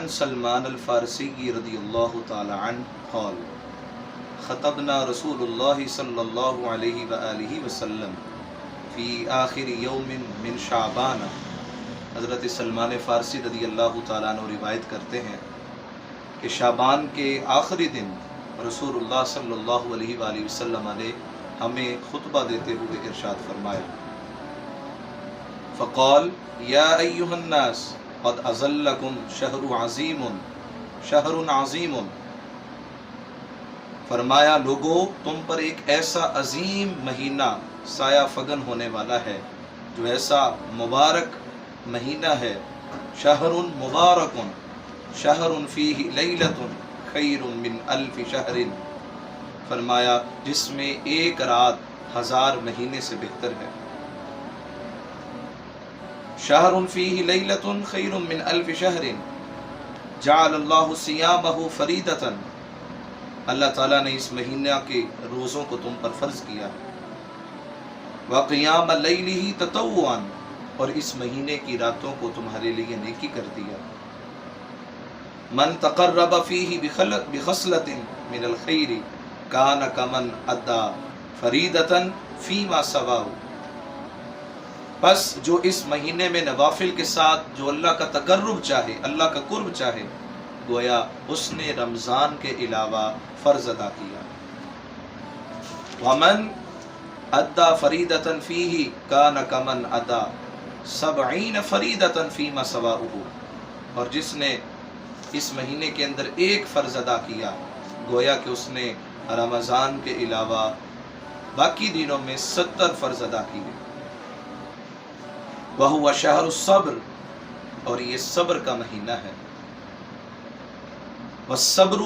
عن سلمان الفارسی رضی اللہ تعالی عنہ قال خطبنا رسول اللہ صلی اللہ علیہ وآلہ وسلم فی آخر یوم من شعبان۔ حضرت سلمان فارسی رضی اللہ تعالیٰ عنہ روایت کرتے ہیں کہ شعبان کے آخری دن رسول اللہ صلی اللہ علیہ وآلہ وسلم نے ہمیں خطبہ دیتے ہوئے ارشاد فرمایا، فقال یا ایھا الناس قد اظلکم شہر عظیم، فرمایا لوگو تم پر ایک ایسا عظیم مہینہ سایہ فگن ہونے والا ہے، جو ایسا مبارک مہینہ ہے، شہر مبارک شہر فیہ لیلۃ خیر من الف شہر، فرمایا جس میں ایک رات 1000 مہینے سے بہتر ہے۔ شہر فیہ لیلۃ خیر من الف شہر جعل اللہ صیامہ فریدۃ، اللہ تعالیٰ نے اس مہینہ کے روزوں کو تم پر فرض کیا، وقیام لیلہ تطوعا، اور اس مہینے کی راتوں کو تمہارے لیے نیکی کر دیا۔ من تقرب فیہ بخصلۃ من الخیر کان کمن ادا فریدۃ فیما سواہ، بس جو اس مہینے میں نوافل کے ساتھ جو اللہ کا تقرب چاہے، اللہ کا قرب چاہے، گویا اس نے رمضان کے علاوہ فرض ادا کیا۔ ومن ادا فریدۃ فیہ کان کمن ادا 70 فریدۃ فیما سواہ، اور جس نے اس مہینے کے اندر ایک فرض ادا کیا، گویا کہ اس نے رمضان کے علاوہ باقی دنوں میں 70 فرض ادا کیے۔ وَهُوَ شَهْرُ الصَّبْرِ، اور یہ صبر کا مہینہ ہے۔ وَالصَّبْرُ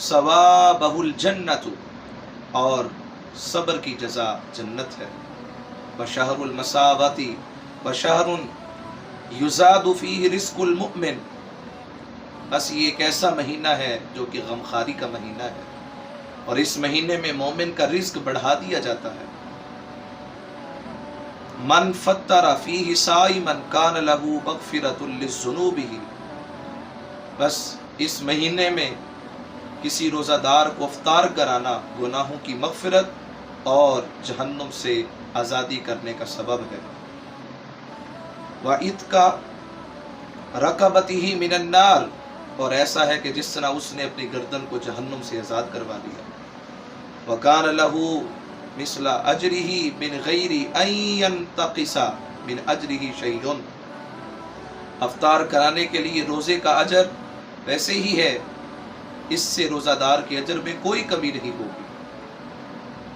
ثَوَابُهُ الْجَنَّةُ، اور صبر کی جزا جنت ہے۔ وَشَهْرُ الْمَسَاوَةِ وَشَهْرٌ يُزَادُ فِيهِ رِزْقُ الْمُؤْمِنِ، بس یہ ایک ایسا مہینہ ہے جو کہ غمخواری کا مہینہ ہے، اور اس مہینے میں مومن کا رزق بڑھا دیا جاتا ہے۔ من فطر فیہ صائما کان لہ مغفرۃ لذنوبہ، بس اس مہینے میں کسی روزہ دار کو افطار کرانا گناہوں کی مغفرت اور جہنم سے آزادی کرنے کا سبب ہے۔ وَعِتْقَ رَقَبَتِہِ مِنَ النَّارِ، اور ایسا ہے کہ جس طرح اس نے اپنی گردن کو جہنم سے آزاد کروا دیا۔ وَكَانَ لَهُ مثل اجرہ من غیر ان ینتقص من اجرہ شیء، افطار کرانے کے لیے روزے کا اجر ویسے ہی ہے، اس سے روزہ دار کے اجر میں کوئی کمی نہیں ہوگی۔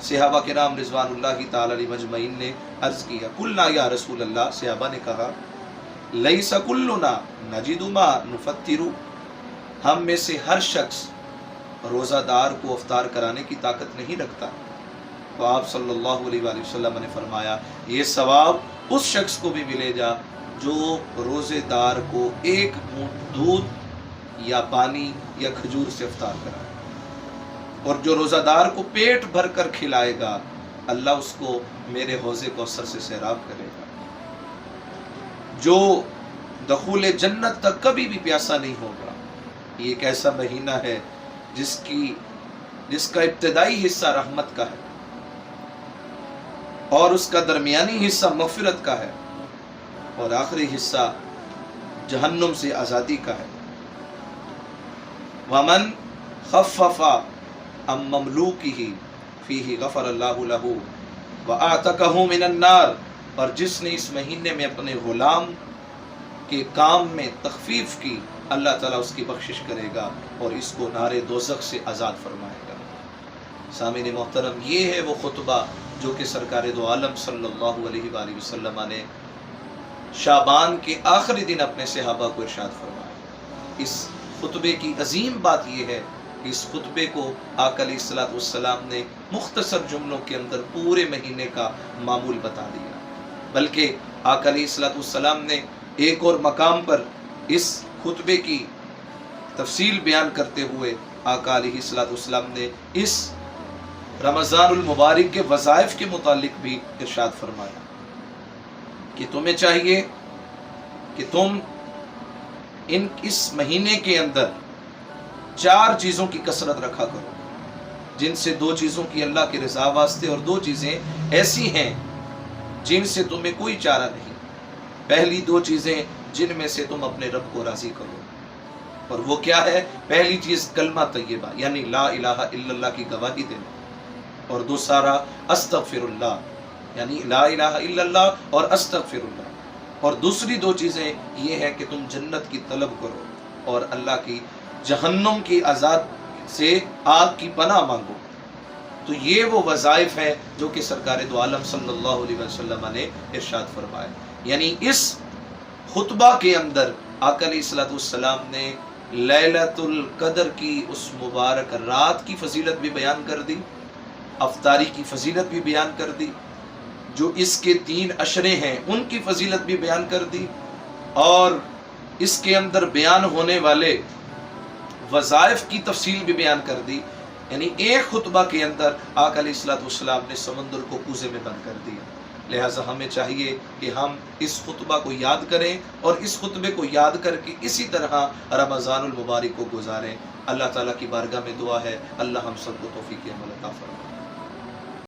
صحابہ کرام رضوان اللہ تعالی علیہ مجمعین نے عرض کیا، قلنا یا رسول اللہ، صحابہ نے کہا، لیس کلنا نجد ما نفطر، ہم میں سے ہر شخص روزہ دار کو افطار کرانے کی طاقت نہیں رکھتا۔ تو آپ صلی اللہ علیہ وآلہ وسلم نے فرمایا، یہ ثواب اس شخص کو بھی ملے گا جو روزے دار کو ایک گھونٹ دودھ یا پانی یا کھجور سے افطار کرائے، اور جو روزہ دار کو پیٹ بھر کر کھلائے گا، اللہ اس کو میرے حوض کوثر سے سیراب کرے گا۔ جو دخول جنت تک کبھی بھی پیاسا نہیں ہوگا۔ یہ ایک ایسا مہینہ ہے جس کا ابتدائی حصہ رحمت کا ہے، اور اس کا درمیانی حصہ مغفرت کا ہے، اور آخری حصہ جہنم سے آزادی کا ہے۔ وَمَنْ خَفَّفَ عَنْ مَمْلُوكِهِ فِيهِ غَفَرَ اللَّهُ لَهُ وَأَعْتَقَهُ مِنَ النَّارِ، اور جس نے اس مہینے میں اپنے غلام کے کام میں تخفیف کی، اللہ تعالیٰ اس کی بخشش کرے گا اور اس کو نار دوزخ سے آزاد فرمائے گا۔ سامعین محترم، یہ ہے وہ خطبہ جو کہ سرکار دو عالم صلی اللہ علیہ وآلہ وسلم نے شعبان کے آخری دن اپنے صحابہ کو ارشاد فرمایا۔ اس خطبے کی عظیم بات یہ ہے کہ اس خطبے کو آقا علیہ الصلوۃ والسلام نے مختصر جملوں کے اندر پورے مہینے کا معمول بتا دیا، بلکہ آقا علیہ الصلوۃ والسلام نے ایک اور مقام پر اس خطبے کی تفصیل بیان کرتے ہوئے آقا علیہ الصلوۃ والسلام نے اس رمضان المبارک کے وظائف کے متعلق بھی ارشاد فرمایا کہ تمہیں چاہیے کہ تم اس مہینے کے اندر 4 چیزوں کی کثرت رکھا کرو، جن سے 2 چیزوں کی اللہ کی رضا واسطے، اور 2 چیزیں ایسی ہیں جن سے تمہیں کوئی چارہ نہیں۔ پہلی 2 چیزیں جن میں سے تم اپنے رب کو راضی کرو، اور وہ کیا ہے؟ پہلی چیز کلمہ طیبہ، یعنی لا الہ الا اللہ کی گواہی دینا، اور دوسرا استغفر اللہ، یعنی لا الہ الا اللہ اور استغفر اللہ۔ اور دوسری 2 چیزیں یہ ہے کہ تم جنت کی طلب کرو اور اللہ کی جہنم کی عذاب سے آگ کی پناہ مانگو۔ تو یہ وہ وظائف ہیں جو کہ سرکار دو عالم صلی اللہ علیہ وسلم نے ارشاد فرمائے۔ یعنی اس خطبہ کے اندر آقا علیہ الصلوۃ والسلام نے لیلۃ القدر کی اس مبارک رات کی فضیلت بھی بیان کر دی، افطاری کی فضیلت بھی بیان کر دی، جو اس کے 3 عشرے ہیں ان کی فضیلت بھی بیان کر دی، اور اس کے اندر بیان ہونے والے وظائف کی تفصیل بھی بیان کر دی۔ یعنی ایک خطبہ کے اندر آقا علیہ الصلوۃ والسلام نے سمندر کو کوزے میں بند کر دیا۔ لہٰذا ہمیں چاہیے کہ ہم اس خطبہ کو یاد کریں اور اس خطبے کو یاد کر کے اسی طرح رمضان المبارک کو گزاریں۔ اللہ تعالیٰ کی بارگاہ میں دعا ہے اللہ ہم سب کو توفیق عمل عطا فرمائے۔